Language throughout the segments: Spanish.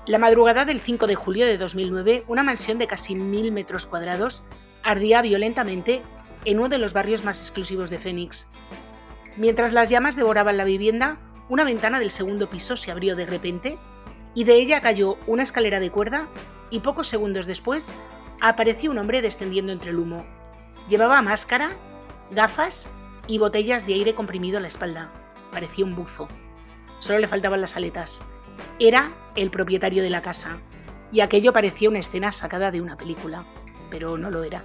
La madrugada del 5 de julio de 2009, una mansión de casi 1000 metros cuadrados ardía violentamente en uno de los barrios más exclusivos de Phoenix. Mientras las llamas devoraban la vivienda, una ventana del segundo piso se abrió de repente y de ella cayó una escalera de cuerda y pocos segundos después apareció un hombre descendiendo entre el humo. Llevaba máscara, gafas y botellas de aire comprimido a la espalda. Parecía un buzo. Solo le faltaban las aletas. Era el propietario de la casa, y aquello parecía una escena sacada de una película, pero no lo era.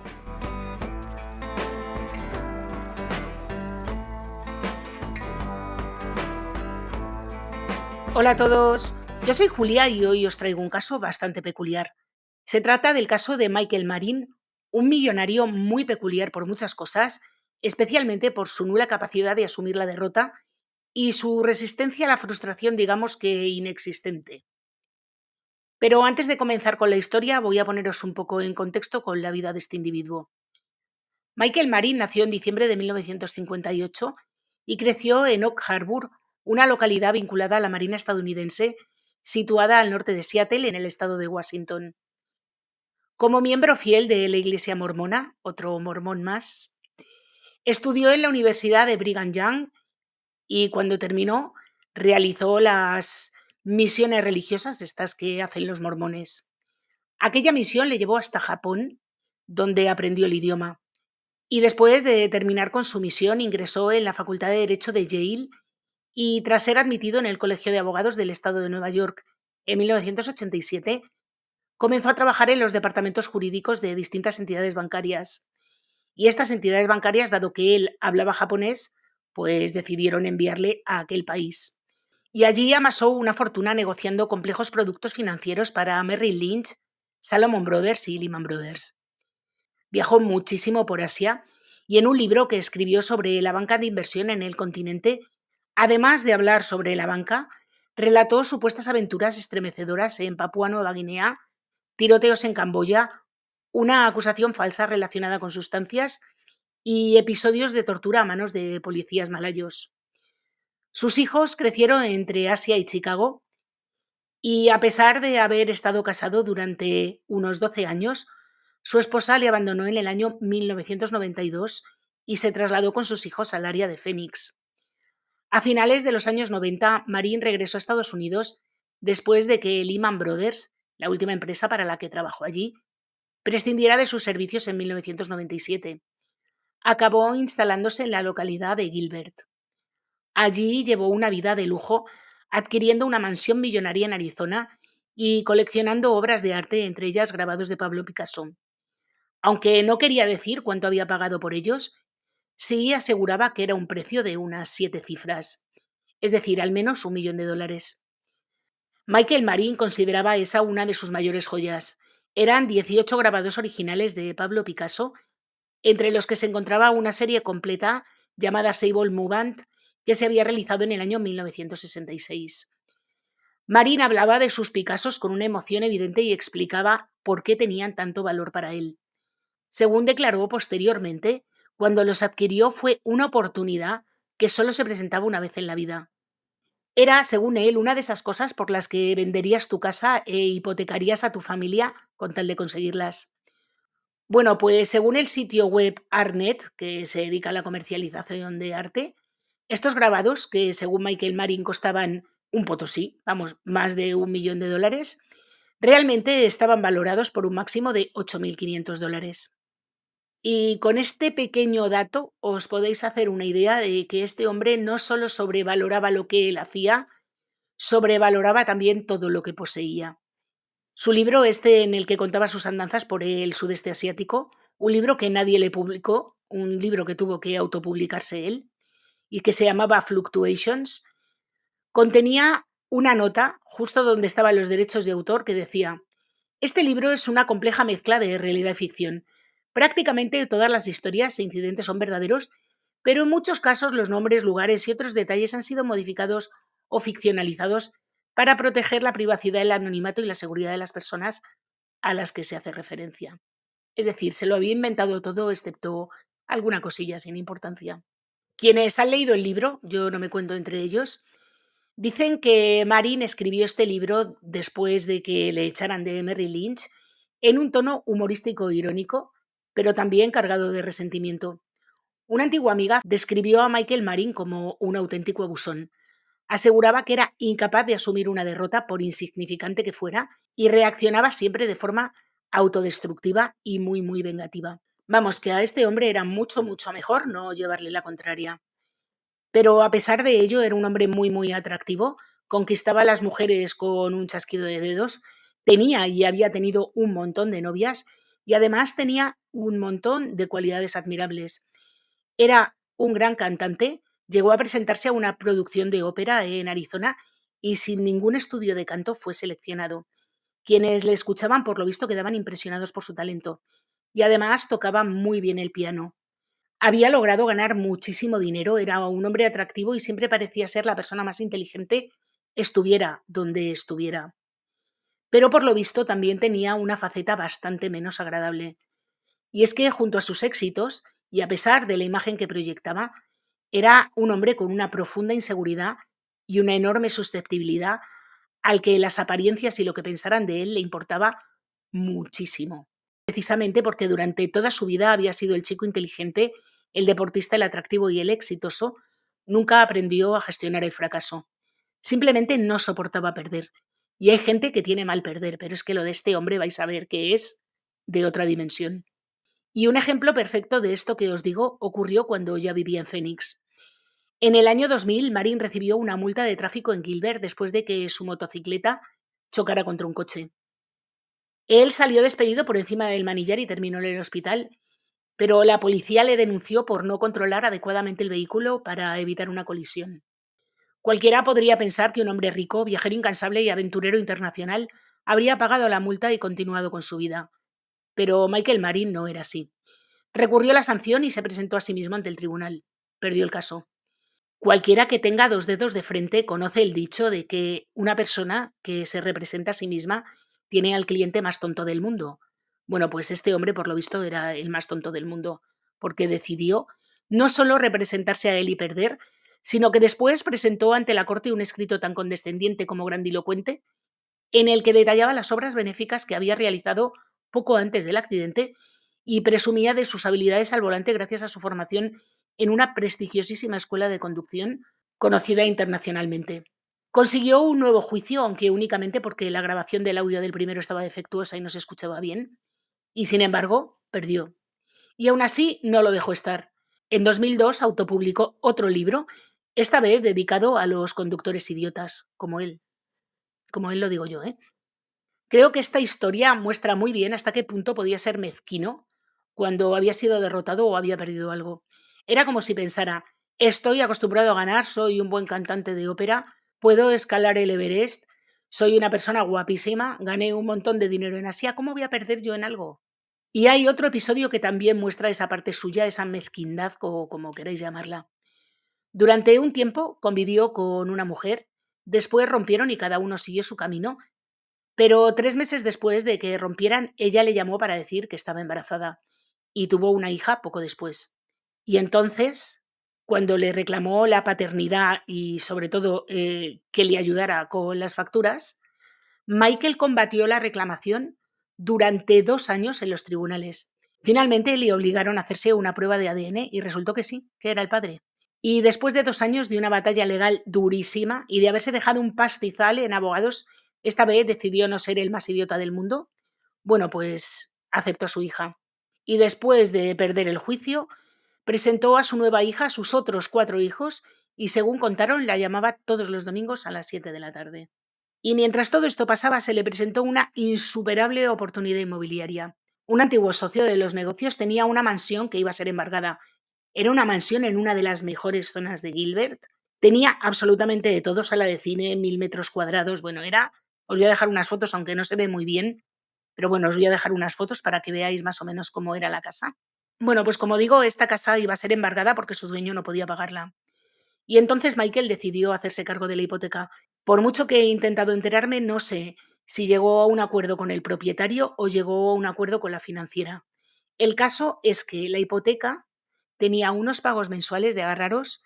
Hola a todos, yo soy Julia y hoy os traigo un caso bastante peculiar. Se trata del caso de Michael Marin, un millonario muy peculiar por muchas cosas, especialmente por su nula capacidad de asumir la derrota y su resistencia a la frustración, digamos que inexistente. Pero antes de comenzar con la historia, voy a poneros un poco en contexto con la vida de este individuo. Michael Marin nació en diciembre de 1958 y creció en Oak Harbor, una localidad vinculada a la Marina estadounidense, situada al norte de Seattle, en el estado de Washington. Como miembro fiel de la Iglesia mormona, otro mormón más, estudió en la Universidad de Brigham Young y cuando terminó realizó las misiones religiosas, estas que hacen los mormones. Aquella misión le llevó hasta Japón, donde aprendió el idioma. Y después de terminar con su misión, ingresó en la Facultad de Derecho de Yale y tras ser admitido en el Colegio de Abogados del Estado de Nueva York en 1987, comenzó a trabajar en los departamentos jurídicos de distintas entidades bancarias. Y estas entidades bancarias, dado que él hablaba japonés, pues decidieron enviarle a aquel país. Y allí amasó una fortuna negociando complejos productos financieros para Merrill Lynch, Salomon Brothers y Lehman Brothers. Viajó muchísimo por Asia y en un libro que escribió sobre la banca de inversión en el continente, además de hablar sobre la banca, relató supuestas aventuras estremecedoras en Papúa Nueva Guinea, tiroteos en Camboya, una acusación falsa relacionada con sustancias y episodios de tortura a manos de policías malayos. Sus hijos crecieron entre Asia y Chicago y a pesar de haber estado casado durante unos 12 años, su esposa le abandonó en el año 1992 y se trasladó con sus hijos al área de Phoenix. A finales de los años 90, Marin regresó a Estados Unidos después de que Lehman Brothers, la última empresa para la que trabajó allí, prescindiera de sus servicios en 1997. Acabó instalándose en la localidad de Gilbert. Allí llevó una vida de lujo, adquiriendo una mansión millonaria en Arizona y coleccionando obras de arte, entre ellas grabados de Pablo Picasso. Aunque no quería decir cuánto había pagado por ellos, sí aseguraba que era un precio de unas 7 cifras, es decir, al menos $1.000.000. Michael Marin consideraba esa una de sus mayores joyas. Eran 18 grabados originales de Pablo Picasso, entre los que se encontraba una serie completa llamada Sable Movement, que se había realizado en el año 1966. Marin hablaba de sus Picassos con una emoción evidente y explicaba por qué tenían tanto valor para él. Según declaró posteriormente, cuando los adquirió fue una oportunidad que solo se presentaba una vez en la vida. Era, según él, una de esas cosas por las que venderías tu casa e hipotecarías a tu familia con tal de conseguirlas. Bueno, pues según el sitio web Artnet, que se dedica a la comercialización de arte, estos grabados, que según Michael Marin costaban un potosí, vamos, más de $1.000.000, realmente estaban valorados por un máximo de $8.500. Y con este pequeño dato os podéis hacer una idea de que este hombre no solo sobrevaloraba lo que él hacía, sobrevaloraba también todo lo que poseía. Su libro, este en el que contaba sus andanzas por el sudeste asiático, un libro que nadie le publicó, un libro que tuvo que autopublicarse él, y que se llamaba Fluctuations, contenía una nota justo donde estaban los derechos de autor que decía: este libro es una compleja mezcla de realidad y ficción. Prácticamente todas las historias e incidentes son verdaderos, pero en muchos casos los nombres, lugares y otros detalles han sido modificados o ficcionalizados para proteger la privacidad, el anonimato y la seguridad de las personas a las que se hace referencia. Es decir, se lo había inventado todo excepto alguna cosilla sin importancia. Quienes han leído el libro, yo no me cuento entre ellos, Dicen que Marin escribió este libro después de que le echaran de Merrill Lynch en un tono humorístico e irónico, pero también cargado de resentimiento. Una antigua amiga describió a Michael Marin como un auténtico abusón. Aseguraba que era incapaz de asumir una derrota por insignificante que fuera y reaccionaba siempre de forma autodestructiva y muy vengativa. Vamos, que a este hombre era mucho mejor no llevarle la contraria. Pero a pesar de ello era un hombre muy atractivo, conquistaba a las mujeres con un chasquido de dedos, tenía y había tenido un montón de novias y además tenía un montón de cualidades admirables. Era un gran cantante, llegó a presentarse a una producción de ópera en Arizona y sin ningún estudio de canto fue seleccionado. Quienes le escuchaban, por lo visto, quedaban impresionados por su talento. Y además tocaba muy bien el piano. Había logrado ganar muchísimo dinero, era un hombre atractivo y siempre parecía ser la persona más inteligente, estuviera donde estuviera. Pero por lo visto también tenía una faceta bastante menos agradable. Y es que junto a sus éxitos, y a pesar de la imagen que proyectaba, era un hombre con una profunda inseguridad y una enorme susceptibilidad al que las apariencias y lo que pensaran de él le importaba muchísimo. Precisamente porque durante toda su vida había sido el chico inteligente, el deportista, el atractivo y el exitoso, nunca aprendió a gestionar el fracaso. Simplemente no soportaba perder. Y hay gente que tiene mal perder, pero es que lo de este hombre vais a ver que es de otra dimensión. Y un ejemplo perfecto de esto que os digo ocurrió cuando ya vivía en Phoenix. En el año 2000, Marin recibió una multa de tráfico en Gilbert después de que su motocicleta chocara contra un coche. Él salió despedido por encima del manillar y terminó en el hospital, pero la policía le denunció por no controlar adecuadamente el vehículo para evitar una colisión. Cualquiera podría pensar que un hombre rico, viajero incansable y aventurero internacional habría pagado la multa y continuado con su vida. Pero Michael Marin no era así. Recurrió a la sanción y se presentó a sí mismo ante el tribunal. Perdió el caso. Cualquiera que tenga dos dedos de frente conoce el dicho de que una persona que se representa a sí misma tiene al cliente más tonto del mundo. Bueno, pues este hombre por lo visto era el más tonto del mundo, porque decidió no solo representarse a él y perder, sino que después presentó ante la corte un escrito tan condescendiente como grandilocuente en el que detallaba las obras benéficas que había realizado poco antes del accidente y presumía de sus habilidades al volante gracias a su formación en una prestigiosísima escuela de conducción conocida internacionalmente. Consiguió un nuevo juicio, aunque únicamente porque la grabación del audio del primero estaba defectuosa y no se escuchaba bien, y sin embargo, perdió. Y aún así no lo dejó estar. En 2002 autopublicó otro libro, esta vez dedicado a los conductores idiotas, como él lo digo yo, ¿eh? Creo que esta historia muestra muy bien hasta qué punto podía ser mezquino cuando había sido derrotado o había perdido algo. Era como si pensara, estoy acostumbrado a ganar, soy un buen cantante de ópera, puedo escalar el Everest, soy una persona guapísima, gané un montón de dinero en Asia, ¿cómo voy a perder yo en algo? Y hay otro episodio que también muestra esa parte suya, esa mezquindad, como queréis llamarla. Durante un tiempo convivió con una mujer, después rompieron y cada uno siguió su camino, pero 3 meses después de que rompieran, ella le llamó para decir que estaba embarazada y tuvo una hija poco después. Y entonces, cuando le reclamó la paternidad y sobre todo que le ayudara con las facturas, Michael combatió la reclamación durante 2 años en los tribunales. Finalmente le obligaron a hacerse una prueba de ADN y resultó que sí, que era el padre. Y después de 2 años de una batalla legal durísima y de haberse dejado un pastizal en abogados, esta vez decidió no ser el más idiota del mundo. Bueno, pues aceptó a su hija. Y después de perder el juicio, presentó a su nueva hija a sus otros 4 hijos y según contaron la llamaba todos los domingos a las 7 de la tarde. Y mientras todo esto pasaba se le presentó una insuperable oportunidad inmobiliaria. Un antiguo socio de los negocios tenía una mansión que iba a ser embargada. Era una mansión en una de las mejores zonas de Gilbert. Tenía absolutamente de todo, sala de cine, 1000 metros cuadrados. Bueno, os voy a dejar unas fotos, aunque no se ve muy bien, pero bueno, os voy a dejar unas fotos para que veáis más o menos cómo era la casa. Bueno, pues como digo, esta casa iba a ser embargada porque su dueño no podía pagarla. Y entonces Michael decidió hacerse cargo de la hipoteca. Por mucho que he intentado enterarme, no sé si llegó a un acuerdo con el propietario o llegó a un acuerdo con la financiera. El caso es que la hipoteca tenía unos pagos mensuales de agarraros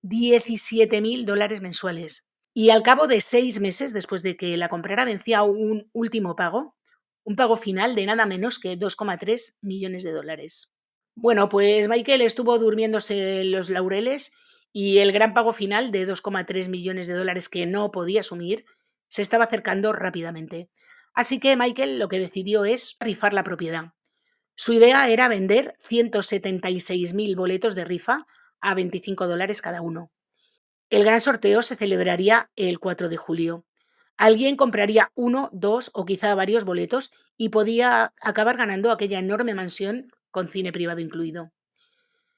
$17.000 mensuales. Y al cabo de 6 meses, después de que la comprara, vencía un último pago, un pago final de nada menos que 2,3 millones de dólares. Bueno, pues Michael estuvo durmiéndose en los laureles y el gran pago final de 2,3 millones de dólares que no podía asumir se estaba acercando rápidamente. Así que Michael lo que decidió es rifar la propiedad. Su idea era vender 176.000 boletos de rifa a $25 cada uno. El gran sorteo se celebraría el 4 de julio. Alguien compraría uno, dos o quizá varios boletos y podía acabar ganando aquella enorme mansión con cine privado incluido.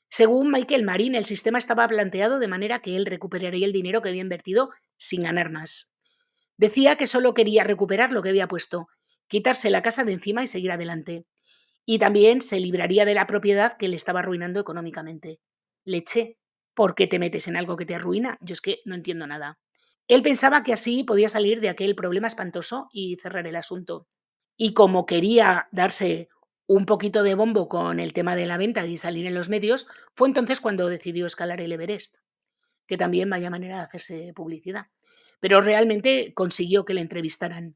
Según Michael Marin, el sistema estaba planteado de manera que él recuperaría el dinero que había invertido sin ganar más. Decía que solo quería recuperar lo que había puesto, quitarse la casa de encima y seguir adelante. Y también se libraría de la propiedad que le estaba arruinando económicamente. Leche, ¿por qué te metes en algo que te arruina? Yo es que no entiendo nada. Él pensaba que así podía salir de aquel problema espantoso y cerrar el asunto. Y como quería darse un poquito de bombo con el tema de la venta y salir en los medios, fue entonces cuando decidió escalar el Everest, que también vaya manera de hacerse publicidad. Pero realmente consiguió que le entrevistaran.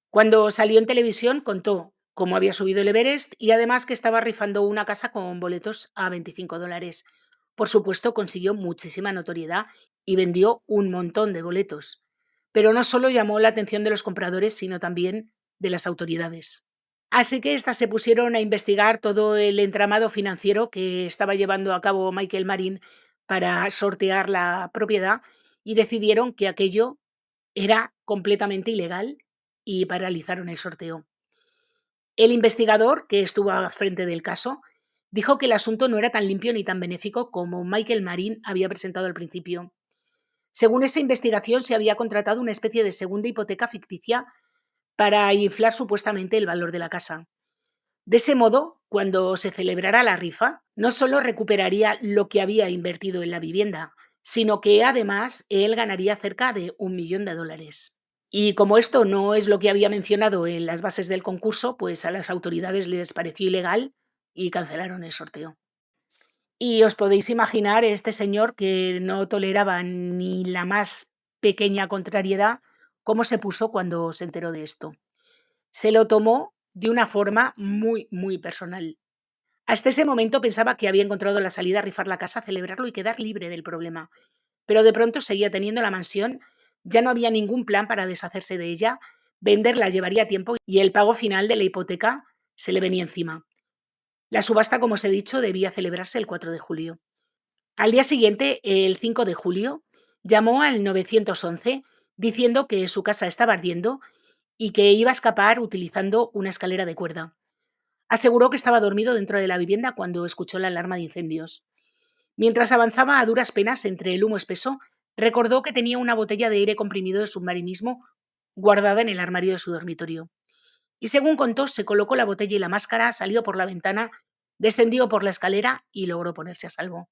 Cuando salió en televisión contó cómo había subido el Everest y además que estaba rifando una casa con boletos a $25. Por supuesto, consiguió muchísima notoriedad y vendió un montón de boletos. Pero no solo llamó la atención de los compradores, sino también de las autoridades. Así que éstas se pusieron a investigar todo el entramado financiero que estaba llevando a cabo Michael Marin para sortear la propiedad y decidieron que aquello era completamente ilegal y paralizaron el sorteo. El investigador que estuvo al frente del caso dijo que el asunto no era tan limpio ni tan benéfico como Michael Marin había presentado al principio. Según esa investigación, se había contratado una especie de segunda hipoteca ficticia para inflar supuestamente el valor de la casa. De ese modo, cuando se celebrara la rifa, no solo recuperaría lo que había invertido en la vivienda, sino que además él ganaría cerca de $1 millón. Y como esto no es lo que había mencionado en las bases del concurso, pues a las autoridades les pareció ilegal y cancelaron el sorteo. Y os podéis imaginar este señor que no toleraba ni la más pequeña contrariedad, cómo se puso cuando se enteró de esto. Se lo tomó de una forma muy, muy personal. Hasta ese momento pensaba que había encontrado la salida a rifar la casa, celebrarlo y quedar libre del problema. Pero de pronto seguía teniendo la mansión, ya no había ningún plan para deshacerse de ella, venderla llevaría tiempo y el pago final de la hipoteca se le venía encima. La subasta, como os he dicho, debía celebrarse el 4 de julio. Al día siguiente, el 5 de julio, llamó al 911 diciendo que su casa estaba ardiendo y que iba a escapar utilizando una escalera de cuerda. Aseguró que estaba dormido dentro de la vivienda cuando escuchó la alarma de incendios. Mientras avanzaba a duras penas entre el humo espeso, recordó que tenía una botella de aire comprimido de submarinismo guardada en el armario de su dormitorio. Y según contó, se colocó la botella y la máscara, salió por la ventana, descendió por la escalera y logró ponerse a salvo.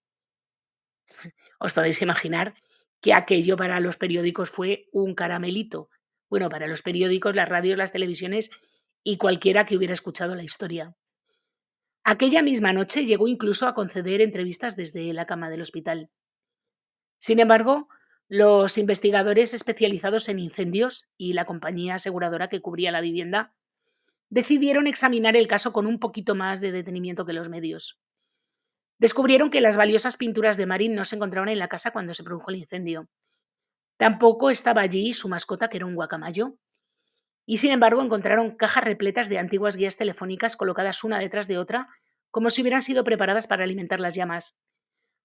Os podéis imaginar que aquello para los periódicos fue un caramelito. Bueno, para los periódicos, las radios, las televisiones y cualquiera que hubiera escuchado la historia. Aquella misma noche llegó incluso a conceder entrevistas desde la cama del hospital. Sin embargo, los investigadores especializados en incendios y la compañía aseguradora que cubría la vivienda decidieron examinar el caso con un poquito más de detenimiento que los medios. Descubrieron que las valiosas pinturas de Marin no se encontraban en la casa cuando se produjo el incendio. Tampoco estaba allí su mascota, que era un guacamayo, y sin embargo encontraron cajas repletas de antiguas guías telefónicas colocadas una detrás de otra, como si hubieran sido preparadas para alimentar las llamas.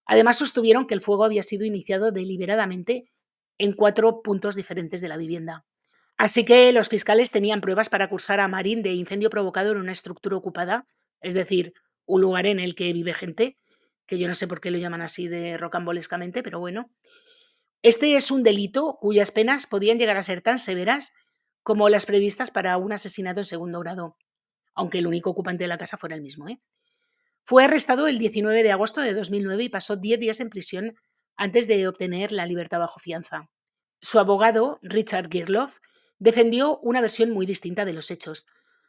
Además, sostuvieron que el fuego había sido iniciado deliberadamente en 4 puntos diferentes de la vivienda. Así que los fiscales tenían pruebas para acusar a Marín de incendio provocado en una estructura ocupada, es decir, un lugar en el que vive gente, que yo no sé por qué lo llaman así de rocambolescamente, pero bueno. Este es un delito cuyas penas podían llegar a ser tan severas como las previstas para un asesinato en segundo grado, aunque el único ocupante de la casa fuera el mismo, ¿eh? Fue arrestado el 19 de agosto de 2009 y pasó 10 días en prisión antes de obtener la libertad bajo fianza. Su abogado, Richard Girloff, defendió una versión muy distinta de los hechos.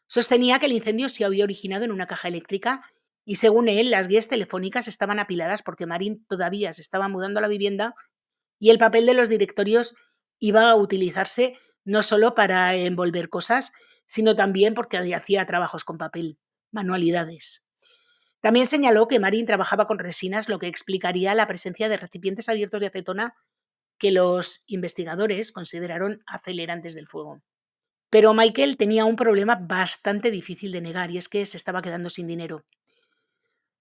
Sostenía que el incendio se había originado en una caja eléctrica y, según él, las guías telefónicas estaban apiladas porque Marín todavía se estaba mudando a la vivienda y el papel de los directorios iba a utilizarse no solo para envolver cosas, sino también porque hacía trabajos con papel, manualidades. También señaló que Marin trabajaba con resinas, lo que explicaría la presencia de recipientes abiertos de acetona que los investigadores consideraron acelerantes del fuego. Pero Michael tenía un problema bastante difícil de negar y es que se estaba quedando sin dinero.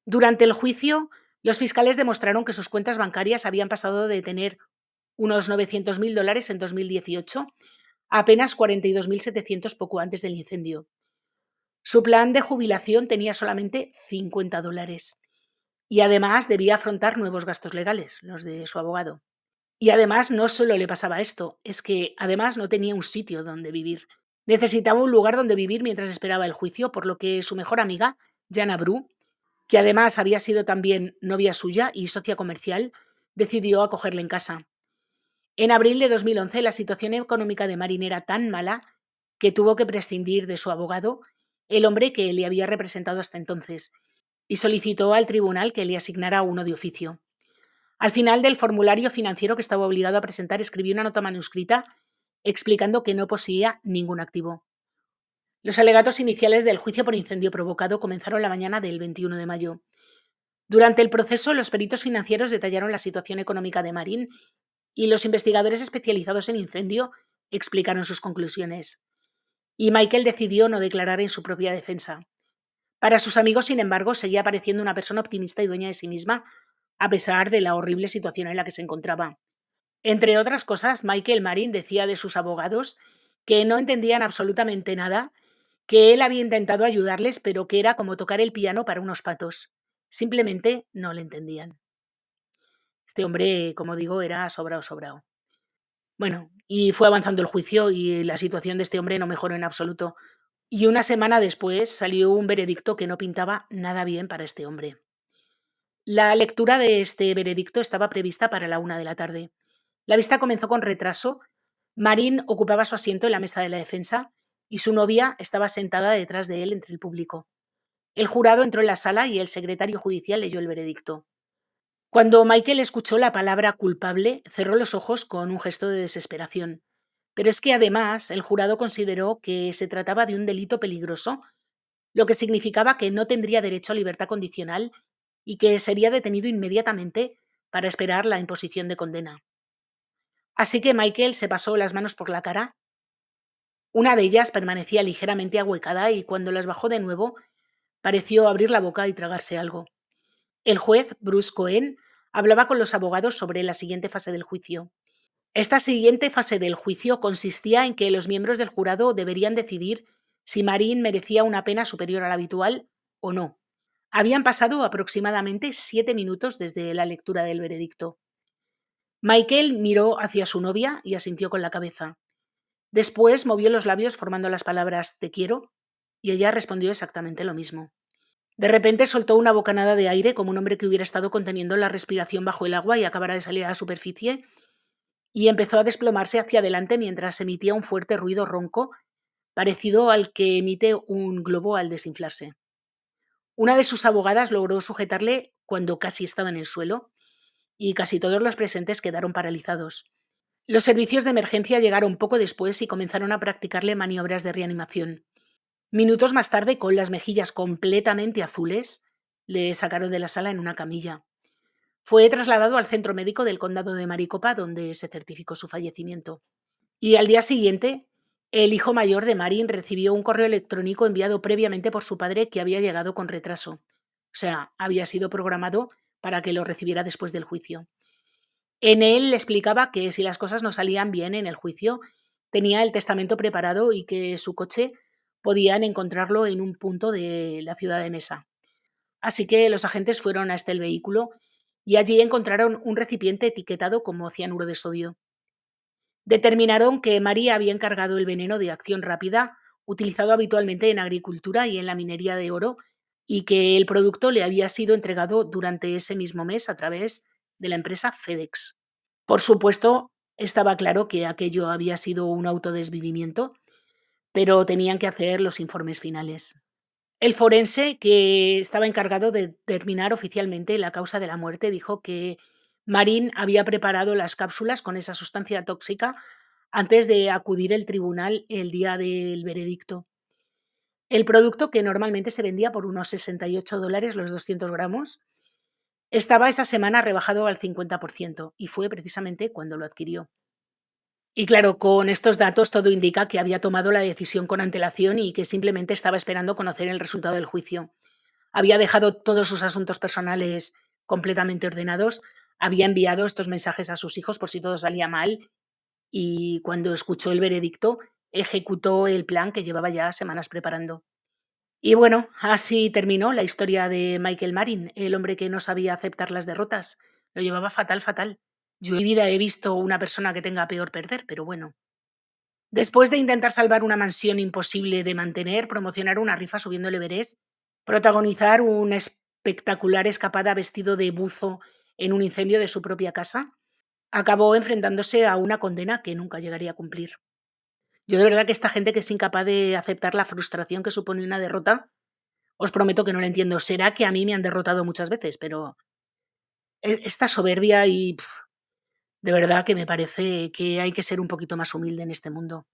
Durante el juicio, los fiscales demostraron que sus cuentas bancarias habían pasado de tener unos $900.000 en 2018 a apenas 42.700 poco antes del incendio. Su plan de jubilación tenía solamente $50 y además debía afrontar nuevos gastos legales, los de su abogado. Y además no solo le pasaba esto, es que además no tenía un sitio donde vivir. Necesitaba un lugar donde vivir mientras esperaba el juicio, por lo que su mejor amiga, Jana Bru, que además había sido también novia suya y socia comercial, decidió acogerle en casa. En abril de 2011 la situación económica de Marin era tan mala que tuvo que prescindir de su abogado, el hombre que le había representado hasta entonces, y solicitó al tribunal que le asignara uno de oficio. Al final del formulario financiero que estaba obligado a presentar, escribió una nota manuscrita explicando que no poseía ningún activo. Los alegatos iniciales del juicio por incendio provocado comenzaron la mañana del 21 de mayo. Durante el proceso, los peritos financieros detallaron la situación económica de Marin y los investigadores especializados en incendio explicaron sus conclusiones. Y Michael decidió no declarar en su propia defensa. Para sus amigos, sin embargo, seguía pareciendo una persona optimista y dueña de sí misma, a pesar de la horrible situación en la que se encontraba. Entre otras cosas, Michael Marin decía de sus abogados que no entendían absolutamente nada, que él había intentado ayudarles, pero que era como tocar el piano para unos patos. Simplemente no le entendían. Este hombre, como digo, era sobrao sobrao. Bueno, y fue avanzando el juicio y la situación de este hombre no mejoró en absoluto. Y una semana después salió un veredicto que no pintaba nada bien para este hombre. La lectura de este veredicto estaba prevista para la 1 de la tarde. La vista comenzó con retraso. Marín ocupaba su asiento en la mesa de la defensa y su novia estaba sentada detrás de él entre el público. El jurado entró en la sala y el secretario judicial leyó el veredicto. Cuando Michael escuchó la palabra culpable, cerró los ojos con un gesto de desesperación. Pero es que además el jurado consideró que se trataba de un delito peligroso, lo que significaba que no tendría derecho a libertad condicional y que sería detenido inmediatamente para esperar la imposición de condena. Así que Michael se pasó las manos por la cara. Una de ellas permanecía ligeramente ahuecada y cuando las bajó de nuevo, pareció abrir la boca y tragarse algo. El juez, Bruce Cohen, hablaba con los abogados sobre la siguiente fase del juicio. Esta siguiente fase del juicio consistía en que los miembros del jurado deberían decidir si Marín merecía una pena superior a la habitual o no. Habían pasado aproximadamente 7 minutos desde la lectura del veredicto. Michael miró hacia su novia y asintió con la cabeza. Después movió los labios formando las palabras "te quiero" y ella respondió exactamente lo mismo. De repente soltó una bocanada de aire como un hombre que hubiera estado conteniendo la respiración bajo el agua y acabara de salir a la superficie y empezó a desplomarse hacia adelante mientras emitía un fuerte ruido ronco parecido al que emite un globo al desinflarse. Una de sus abogadas logró sujetarle cuando casi estaba en el suelo y casi todos los presentes quedaron paralizados. Los servicios de emergencia llegaron poco después y comenzaron a practicarle maniobras de reanimación. Minutos más tarde, con las mejillas completamente azules, le sacaron de la sala en una camilla. Fue trasladado al centro médico del condado de Maricopa, donde se certificó su fallecimiento. Y al día siguiente, el hijo mayor de Marin recibió un correo electrónico enviado previamente por su padre que había llegado con retraso. O sea, había sido programado para que lo recibiera después del juicio. En él le explicaba que si las cosas no salían bien en el juicio, tenía el testamento preparado y que su coche podían encontrarlo en un punto de la ciudad de Mesa. Así que los agentes fueron a el vehículo y allí encontraron un recipiente etiquetado como cianuro de sodio. Determinaron que María había encargado el veneno de acción rápida, utilizado habitualmente en agricultura y en la minería de oro, y que el producto le había sido entregado durante ese mismo mes a través de la empresa FedEx. Por supuesto, estaba claro que aquello había sido un autodesvivimiento, pero tenían que hacer los informes finales. El forense, que estaba encargado de determinar oficialmente la causa de la muerte, dijo que Marín había preparado las cápsulas con esa sustancia tóxica antes de acudir el tribunal el día del veredicto. El producto, que normalmente se vendía por unos $68 los 200 gramos, estaba esa semana rebajado al 50% y fue precisamente cuando lo adquirió. Y claro, con estos datos todo indica que había tomado la decisión con antelación y que simplemente estaba esperando conocer el resultado del juicio. Había dejado todos sus asuntos personales completamente ordenados, había enviado estos mensajes a sus hijos por si todo salía mal y cuando escuchó el veredicto ejecutó el plan que llevaba ya semanas preparando. Y bueno, así terminó la historia de Michael Marin, el hombre que no sabía aceptar las derrotas. Lo llevaba fatal, fatal. Yo en mi vida he visto una persona que tenga peor perder, pero bueno. Después de intentar salvar una mansión imposible de mantener, promocionar una rifa subiendo el Everest, protagonizar una espectacular escapada vestido de buzo en un incendio de su propia casa, acabó enfrentándose a una condena que nunca llegaría a cumplir. Yo de verdad que esta gente que es incapaz de aceptar la frustración que supone una derrota, os prometo que no la entiendo. Será que a mí me han derrotado muchas veces, pero esta soberbia y de verdad que me parece que hay que ser un poquito más humilde en este mundo.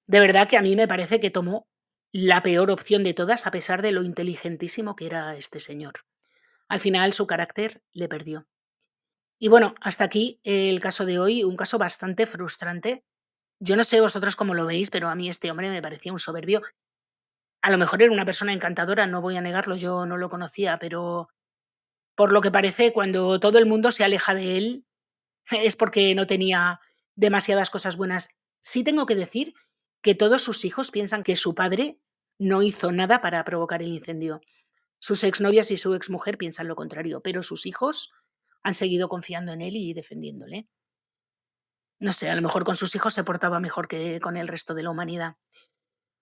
De verdad que a mí me parece que tomó la peor opción de todas, a pesar de lo inteligentísimo que era este señor. Al final su carácter le perdió. Y bueno, hasta aquí el caso de hoy, un caso bastante frustrante. Yo no sé vosotros cómo lo veis, pero a mí este hombre me parecía un soberbio. A lo mejor era una persona encantadora, no voy a negarlo, yo no lo conocía, pero por lo que parece, cuando todo el mundo se aleja de él, es porque no tenía demasiadas cosas buenas. Sí tengo que decir que todos sus hijos piensan que su padre no hizo nada para provocar el incendio. Sus exnovias y su exmujer piensan lo contrario, pero sus hijos han seguido confiando en él y defendiéndole. No sé, a lo mejor con sus hijos se portaba mejor que con el resto de la humanidad.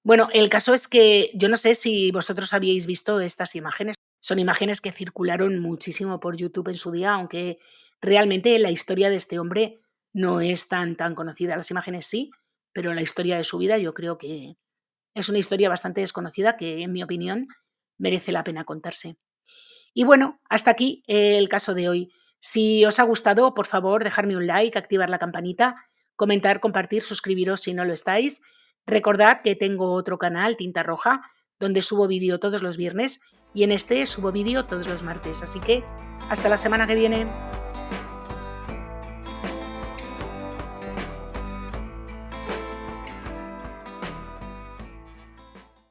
Bueno, el caso es que yo no sé si vosotros habíais visto estas imágenes. Son imágenes que circularon muchísimo por YouTube en su día, aunque realmente la historia de este hombre no es tan conocida. Las imágenes sí, pero la historia de su vida yo creo que es una historia bastante desconocida que, en mi opinión, merece la pena contarse. Y bueno, hasta aquí el caso de hoy. Si os ha gustado, por favor, dejarme un like, activar la campanita, comentar, compartir, suscribiros si no lo estáis. Recordad que tengo otro canal, Tinta Roja, donde subo vídeo todos los viernes y en este subo vídeo todos los martes. Así que hasta la semana que viene.